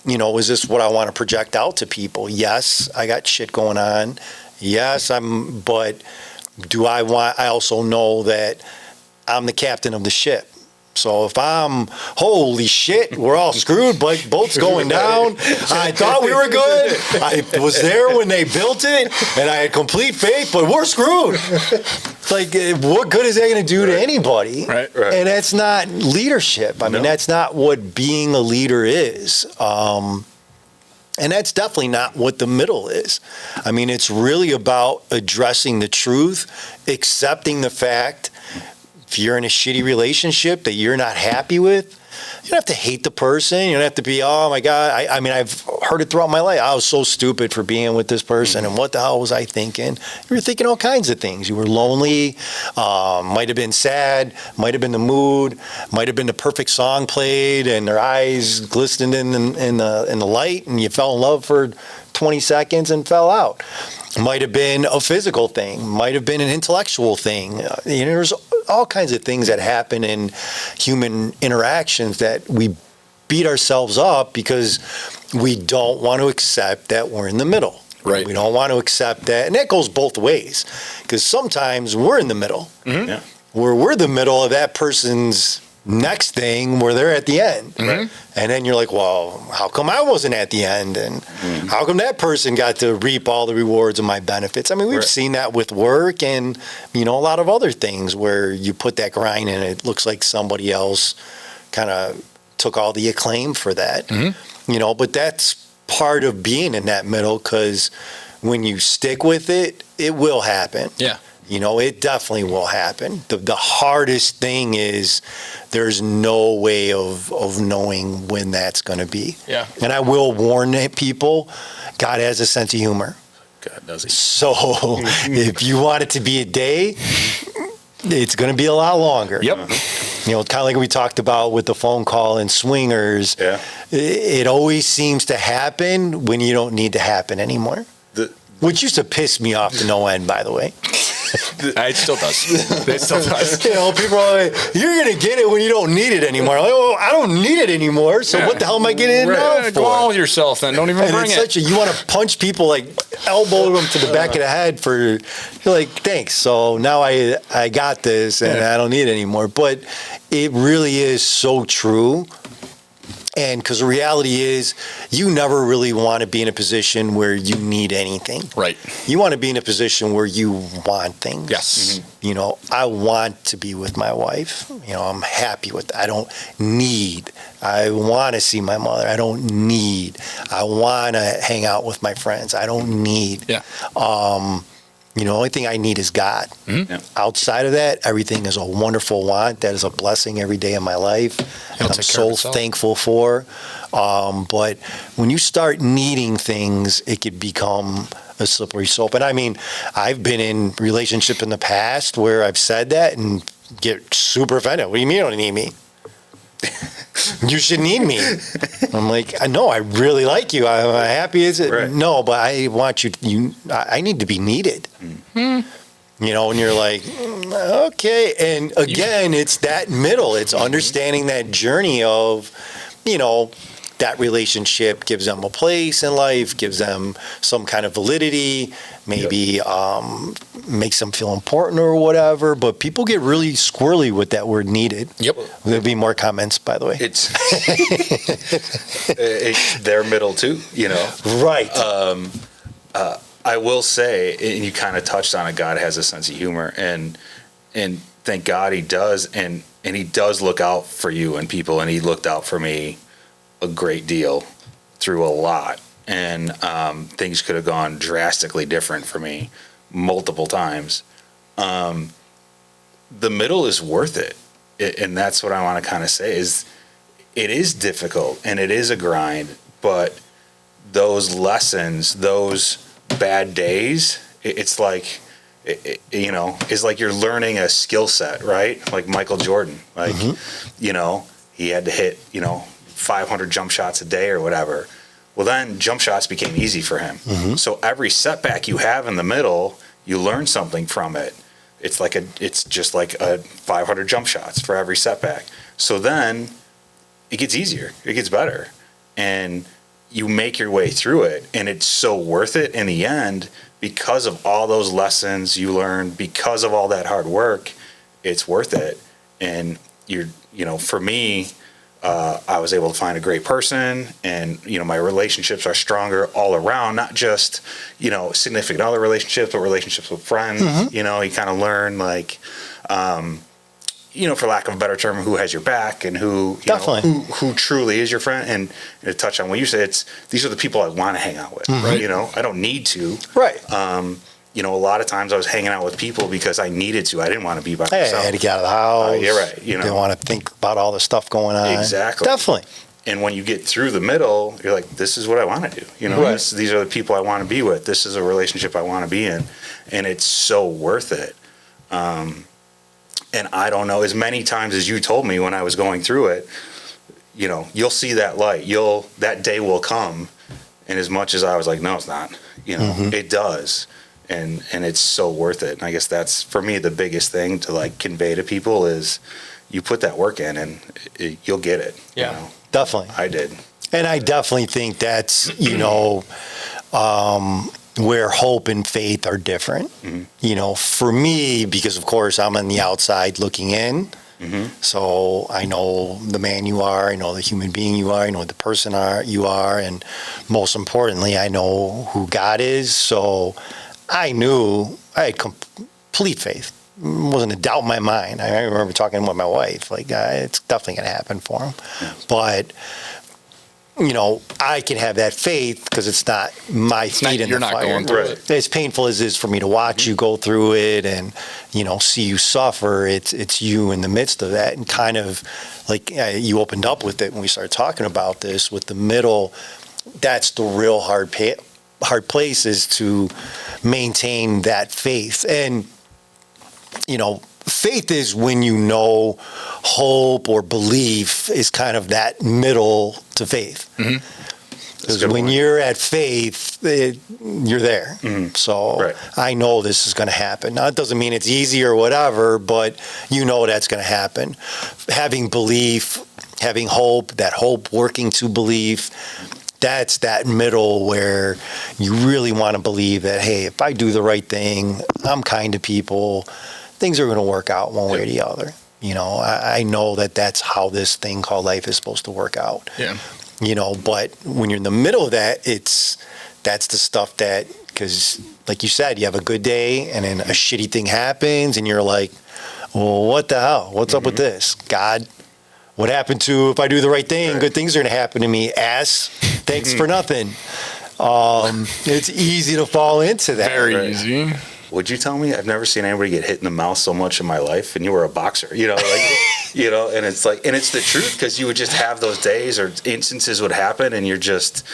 S2: you know, is this what I want to project out to people? Yes, I got shit going on. Yes, but I also know that I'm the captain of the ship. So if I'm, holy shit, we're all screwed, but boat's going down. I thought we were good. I was there when they built it, and I had complete faith, but we're screwed. Like, what good is that going to do to anybody?
S3: Right.
S2: And that's not leadership. I mean, that's not what being a leader is. And that's definitely not what the middle is. I mean, it's really about addressing the truth, accepting the fact if you're in a shitty relationship that you're not happy with, you don't have to hate the person. You don't have to be, oh my God. I mean, I've heard it throughout my life. I was so stupid for being with this person. And what the hell was I thinking? You were thinking all kinds of things. You were lonely, might have been sad, might have been the mood, might have been the perfect song played and their eyes glistened in the light and you fell in love for 20 seconds and fell out. Might have been a physical thing, might have been an intellectual thing. You know, there's all kinds of things that happen in human interactions that we beat ourselves up because we don't want to accept that we're in the middle.
S3: Right.
S2: We don't want to accept that. And that goes both ways because sometimes we're in the middle.
S1: Yeah.
S2: Where we're the middle of that person's next thing where they're at the end. And then you're like, well, how come I wasn't at the end? And how come that person got to reap all the rewards of my benefits? I mean, we've seen that with work and, you know, a lot of other things where you put that grind in, it looks like somebody else kind of took all the acclaim for that. You know, but that's part of being in that middle because when you stick with it, it will happen.
S3: Yeah.
S2: You know, it definitely will happen. The hardest thing is there's no way of knowing when that's going to be.
S3: Yeah.
S2: And I will warn people, God has a sense of humor.
S1: God does he.
S2: So if you want it to be a day, it's going to be a lot longer.
S3: Yep.
S2: You know, kind of like we talked about with the phone call and swingers.
S1: Yeah.
S2: It always seems to happen when you don't need to happen anymore. Which used to piss me off to no end, by the way.
S3: It still does. It still does.
S2: You know, people are like, you're going to get it when you don't need it anymore. I'm like, oh, I don't need it anymore, so what the hell am I getting it now for?
S3: Go on with yourself then. Don't even
S2: And
S3: bring
S2: it's
S3: it.
S2: such you want to punch people, like elbow them to the back of the head for, you're like, thanks. So now I got this and I don't need it anymore. But it really is so true. And because the reality is, you never really want to be in a position where you need anything.
S3: Right.
S2: You want to be in a position where you want things.
S3: Yes.
S2: You know, I want to be with my wife. You know, I'm happy with that. I don't need. I want to see my mother. I don't need. I want to hang out with my friends. I don't need.
S3: Yeah.
S2: The only thing I need is God.
S3: Mm-hmm.
S1: Yeah.
S2: Outside of that, everything is a wonderful want. That is a blessing every day of my life. And I'm
S3: take care of
S2: so
S3: itself.
S2: thankful for. But when you start needing things, it could become a slippery slope. And I mean, I've been in relationship in the past where I've said that and get super offended. What do you mean you don't need me? You should need me. I'm like, no, I really like you. I'm happy as it.
S1: Right.
S2: No, but I want you. I need to be needed. And you're like, okay. And again, it's that middle. It's understanding that journey of, that relationship gives them a place in life, gives them some kind of validity, maybe makes them feel important or whatever. But people get really squirrely with that word needed.
S3: Yep.
S2: There'll be more comments, by the way.
S1: It's their middle too,
S2: Right.
S1: I will say, and you kind of touched on it, God has a sense of humor, and thank God he does, and he does look out for you and people, and he looked out for me a great deal through a lot, and things could have gone drastically different for me multiple times. The middle is worth it, and that's what I want to kind of say is it is difficult and it is a grind, but those lessons, those bad days, it's like it's like you're learning a skill set, right? Like Michael Jordan, like he had to hit 500 jump shots a day or whatever. Well, then jump shots became easy for him. So every setback you have in the middle, you learn something from it. It's just like a 500 jump shots for every setback. So then it gets easier, it gets better, and you make your way through it, and it's so worth it in the end because of all those lessons you learned, because of all that hard work. It's worth it. And for me, I was able to find a great person, and my relationships are stronger all around, not just significant other relationships, but relationships with friends. You kind of learn, like for lack of a better term, who has your back and who who truly is your friend. And to touch on what you said, these are the people I want to hang out with. Right? I don't need to.
S2: Right.
S1: A lot of times I was hanging out with people because I needed to. I didn't want to be by myself.
S2: I had to get out of the house.
S1: You're right.
S2: Didn't want to think about all the stuff going on.
S1: Exactly.
S2: Definitely.
S1: And when you get through the middle, you're like, this is what I want to do.
S2: Right.
S1: These are the people I want to be with. This is a relationship I want to be in. And it's so worth it. And I don't know, as many times as you told me when I was going through it, you'll see that light. That day will come. And as much as I was like, no, it's not, it does. And it's so worth it. And I guess that's, for me, the biggest thing to convey to people is you put that work in and you'll get it.
S3: Yeah,
S2: definitely.
S1: I did.
S2: And I definitely think that's, where hope and faith are different. For me, because of course I'm on the outside looking in. So I know the man you are, I know the human being you are, I know the person you are, and most importantly, I know who God is. So I knew I had complete faith. It wasn't a doubt in my mind. I remember talking with my wife, it's definitely going to happen for him. But I can have that faith because it's not my feet in the fire.
S3: You're not going through it.
S2: As painful as it is for me to watch you go through it and, see you suffer, it's you in the midst of that. And kind of you opened up with it when we started talking about this with the middle. That's the real hard place is to maintain that faith. And, faith is when hope or belief is kind of that middle to faith. Because when you're at faith, you're there. So
S1: right.
S2: I know this is going to happen. Now, it doesn't mean it's easy or whatever, but that's going to happen. Having belief, having hope, that hope working to belief, that's that middle where you really want to believe that, hey, if I do the right thing, I'm kind to people, things are going to work out one way or the other. I know that that's how this thing called life is supposed to work out.
S3: Yeah.
S2: But when you're in the middle of that, that's the stuff that, because like you said, you have a good day and then a shitty thing happens and you're like, well, what the hell? What's up with this? God, what happened to if I do the right thing? Good things are going to happen to me. Ass, thanks for nothing. It's easy to fall into that.
S3: Very easy.
S1: would you tell me? I've never seen anybody get hit in the mouth so much in my life, and you were a boxer, and it's like, and it's the truth, because you would just have those days or instances would happen, and you're just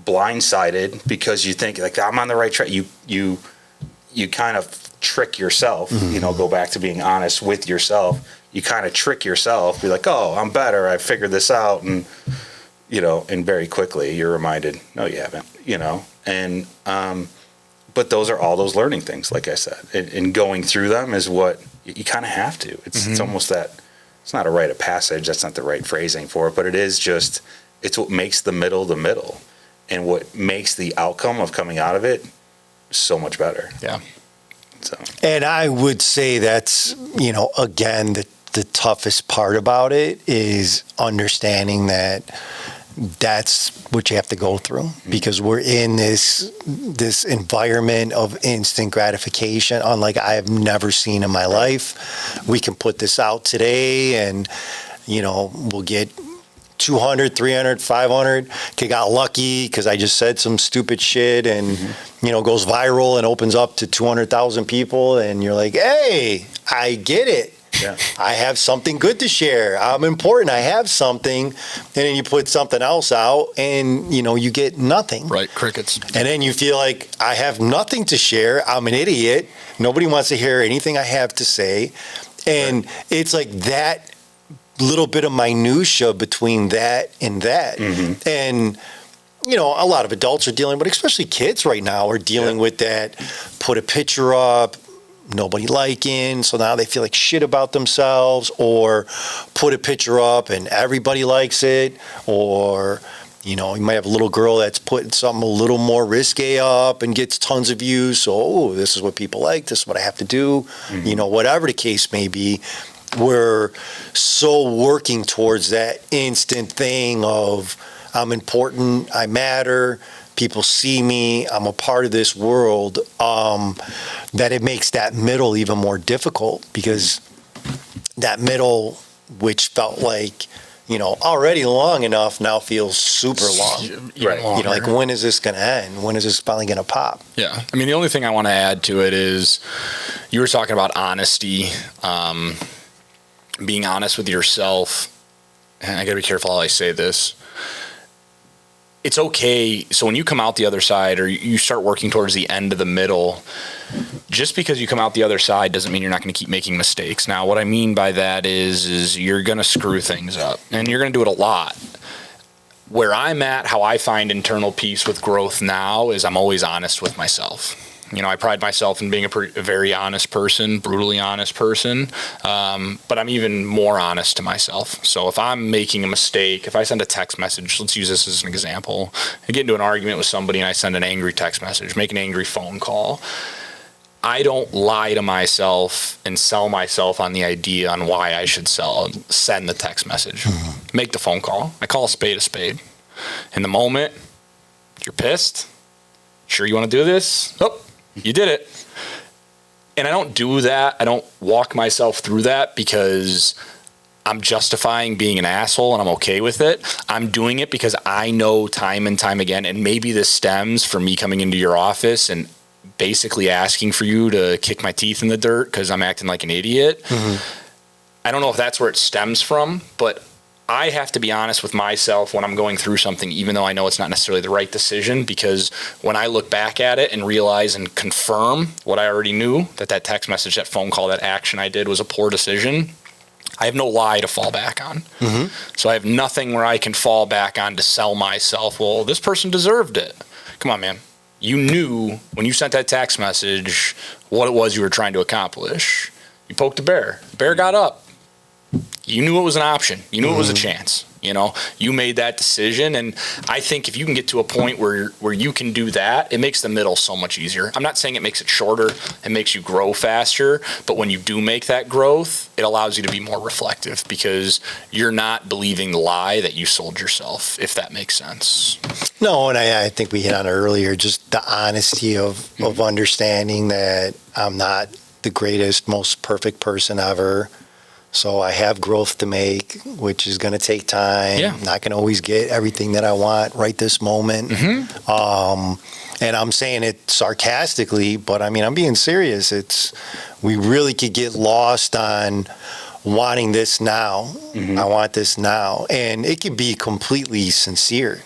S1: blindsided because you think like, I'm on the right track. You kind of trick yourself, go back to being honest with yourself. You kind of trick yourself, be like, oh, I'm better. I figured this out. And, and very quickly you're reminded, no, you haven't, and, but those are all those learning things, like I said, and going through them is what you kind of have to. It's almost that, it's not a rite of passage. That's not the right phrasing for it, but it is just, it's what makes the middle, and what makes the outcome of coming out of it so much better.
S3: Yeah.
S2: So. And I would say that's, again, the toughest part about it is understanding that that's what you have to go through, because we're in this environment of instant gratification unlike I have never seen in my life. We can put this out today and, we'll get 200, 300, 500. Okay, got lucky because I just said some stupid shit and, goes viral and opens up to 200,000 people. And you're like, hey, I get it. Yeah. I have something good to share. I'm important. I have something. And then you put something else out and, you get nothing.
S3: Right, crickets.
S2: And then you feel like I have nothing to share. I'm an idiot. Nobody wants to hear anything I have to say. And it's like that little bit of minutia between that and that. And, a lot of adults are dealing, but especially kids right now are dealing with that. Put a picture up, nobody liking, so now they feel like shit about themselves, or put a picture up and everybody likes it, or you might have a little girl that's putting something a little more risque up and gets tons of views, so this is what people like, this is what I have to do, whatever the case may be. We're so working towards that instant thing of I'm important, I matter, people see me, I'm a part of this world, that it makes that middle even more difficult, because that middle, which felt like, already long enough, now feels super long.
S3: Right.
S2: Like, when is this going to end? When is this finally going to pop?
S3: Yeah. I mean, the only thing I want to add to it is you were talking about honesty, being honest with yourself. And I got to be careful how I say this. It's okay. So when you come out the other side, or you start working towards the end of the middle, just because you come out the other side doesn't mean you're not going to keep making mistakes. Now, what I mean by that is you're going to screw things up, and you're going to do it a lot. Where I'm at, how I find internal peace with growth now is I'm always honest with myself. I pride myself in being a very honest person, brutally honest person, but I'm even more honest to myself. So if I'm making a mistake, if I send a text message, let's use this as an example. I get into an argument with somebody and I send an angry text message, make an angry phone call. I don't lie to myself and sell myself on the idea on why I should send the text message. Make the phone call. I call a spade a spade. In the moment, you're pissed. Sure you want to do this? Oh. You did it. And I don't do that. I don't walk myself through that because I'm justifying being an asshole and I'm okay with it. I'm doing it because I know time and time again, and maybe this stems from me coming into your office and basically asking for you to kick my teeth in the dirt because I'm acting like an idiot. I don't know if that's where it stems from, but I have to be honest with myself when I'm going through something, even though I know it's not necessarily the right decision, because when I look back at it and realize and confirm what I already knew, that text message, that phone call, that action I did was a poor decision, I have no lie to fall back on. So I have nothing where I can fall back on to sell myself, well, this person deserved it. Come on, man. You knew when you sent that text message what it was you were trying to accomplish. You poked a bear. The bear got up. You knew it was an option. You knew it was a chance. You made that decision. And I think if you can get to a point where you can do that, it makes the middle so much easier. I'm not saying it makes it shorter. It makes you grow faster. But when you do make that growth, it allows you to be more reflective because you're not believing the lie that you sold yourself, if that makes sense.
S2: No, and I think we hit on it earlier, just the honesty of understanding that I'm not the greatest, most perfect person ever. So I have growth to make, which is going to take time. I'm not going to always get everything that I want right this moment. And I'm saying it sarcastically, but I mean, I'm being serious. We really could get lost on wanting this now. I want this now. And it could be completely sincere,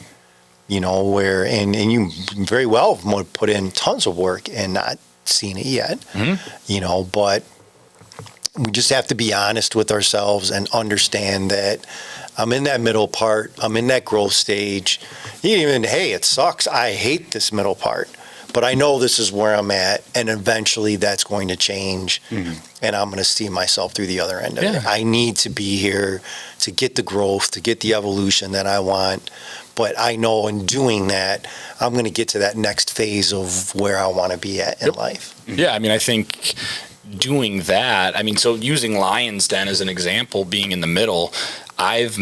S2: and you very well would put in tons of work and not seen it yet, but we just have to be honest with ourselves and understand that I'm in that middle part. I'm in that growth stage. Hey, it sucks. I hate this middle part, but I know this is where I'm at, and eventually that's going to change, and I'm going to see myself through the other end of it. I need to be here to get the growth, to get the evolution that I want, but I know in doing that, I'm going to get to that next phase of where I want to be at in life.
S3: Yeah, I mean, I think doing that, so using Lionz Den as an example, being in the middle, I've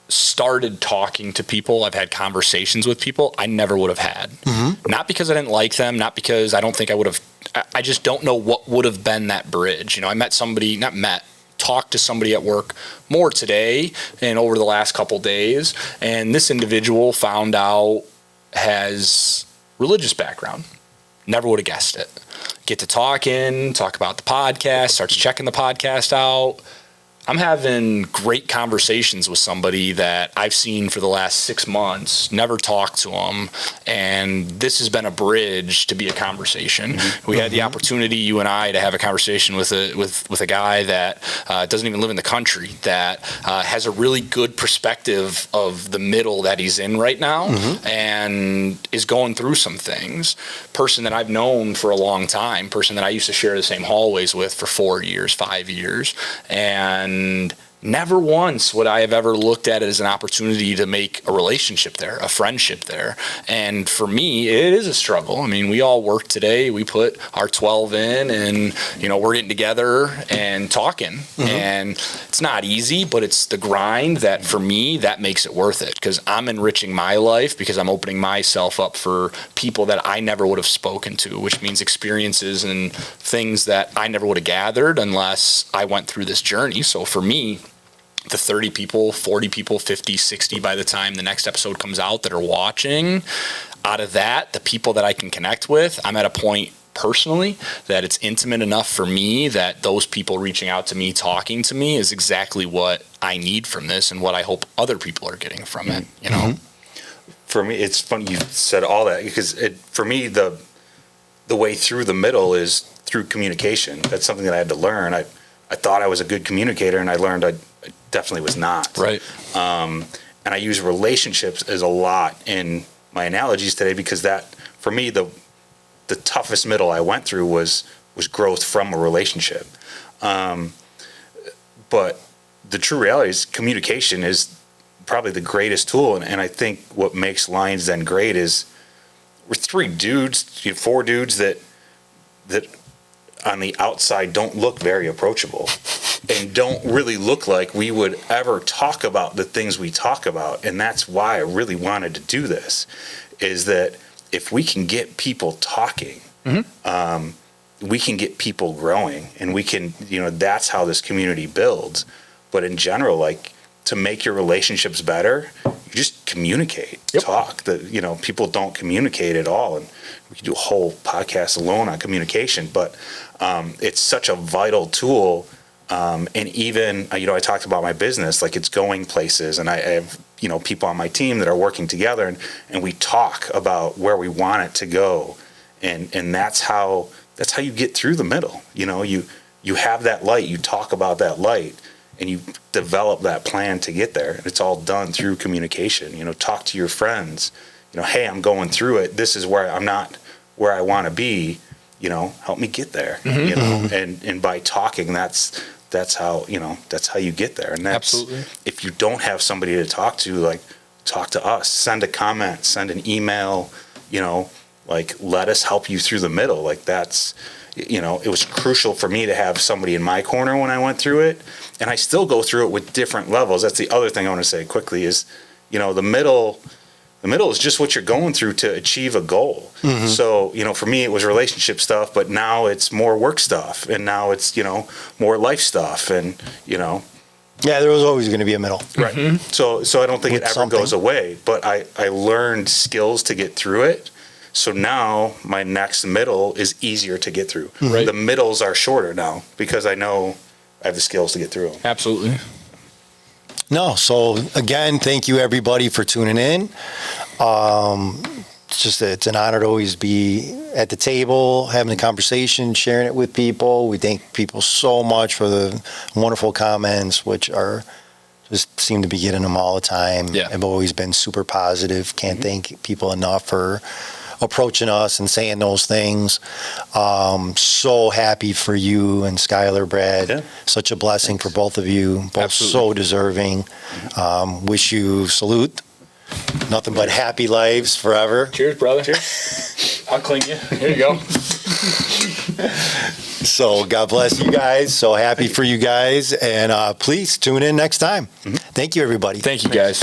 S3: started talking to people. I've had conversations with people I never would have had. Not because I didn't like them, not because I don't think I would have, I just don't know what would have been that bridge. I talked to somebody at work more today and over the last couple days, and this individual found out has religious background. Never would have guessed it. Get to talk about the podcast, starts checking the podcast out. I'm having great conversations with somebody that I've seen for the last 6 months, never talked to them, and this has been a bridge to be a conversation. We had the opportunity, you and I, to have a conversation with a guy that doesn't even live in the country, that has a really good perspective of the middle that he's in right now, and is going through some things. Person that I've known for a long time, person that I used to share the same hallways with for 4 years, 5 years, and never once would I have ever looked at it as an opportunity to make a relationship there, a friendship there. And for me, it is a struggle. We all work today. We put our 12 in, and, we're getting together and talking. And it's not easy, but it's the grind that, for me, that makes it worth it, because I'm enriching my life, because I'm opening myself up for people that I never would have spoken to, which means experiences and things that I never would have gathered unless I went through this journey. So for me, the 30 people, 40 people, 50, 60 by the time the next episode comes out that are watching, out of that, the people that I can connect with, I'm at a point personally that it's intimate enough for me that those people reaching out to me, talking to me, is exactly what I need from this and what I hope other people are getting from it,
S1: For me, it's funny you said all that, because for me, the way through the middle is through communication. That's something that I had to learn. I thought I was a good communicator, and I learned I definitely was not.
S3: Right.
S1: And I use relationships as a lot in my analogies today, because that, for me, the toughest middle I went through was growth from a relationship. But the true reality is communication is probably the greatest tool. And I think what makes Lionz Den great is we're 4 dudes that on the outside don't look very approachable and don't really look like we would ever talk about the things we talk about. And that's why I really wanted to do this, is that if we can get people talking, we can get people growing, and we can, that's how this community builds. But in general, to make your relationships better, you just communicate, talk. People don't communicate at all. And we could do a whole podcast alone on communication, but it's such a vital tool. And even, I talked about my business, it's going places, and I have, people on my team that are working together, and we talk about where we want it to go. And that's how you get through the middle. You have that light, you talk about that light, and you develop that plan to get there. And it's all done through communication. Talk to your friends, hey, I'm going through it. This is where I'm not where I want to be, help me get there, and by talking, that's how you get there. And that's, absolutely, if you don't have somebody to talk to, talk to us, send a comment, send an email, let us help you through the middle. That's, it was crucial for me to have somebody in my corner when I went through it. And I still go through it with different levels. That's the other thing I want to say quickly is, the middle is just what you're going through to achieve a goal. So, for me, it was relationship stuff, but now it's more work stuff, and now it's, more life stuff. And,
S2: Yeah, there was always going to be a middle.
S1: Right. So I don't think
S2: With
S1: it ever
S2: something.
S1: goes away, but I learned skills to get through it. So now my next middle is easier to get through.
S3: Right.
S1: The middles are shorter now because I know I have the skills to get through them.
S3: Absolutely.
S2: No, so again, thank you everybody for tuning in. It's an honor to always be at the table, having a conversation, sharing it with people. We thank people so much for the wonderful comments, which are just seem to be getting them all the time.
S3: Yeah.
S2: Have always been super positive. Can't thank people enough for approaching us and saying those things. So happy for you and Skylar, Brad.
S1: Yeah.
S2: Such a blessing for both of you. Both
S3: Absolutely.
S2: so deserving. Wish you salute. Nothing but happy lives forever.
S3: Cheers, brother. Cheers. I'll clean you. Here you go.
S2: So God bless you guys. So happy for you guys. And please tune in next time. Thank you, everybody.
S3: Thank you, guys.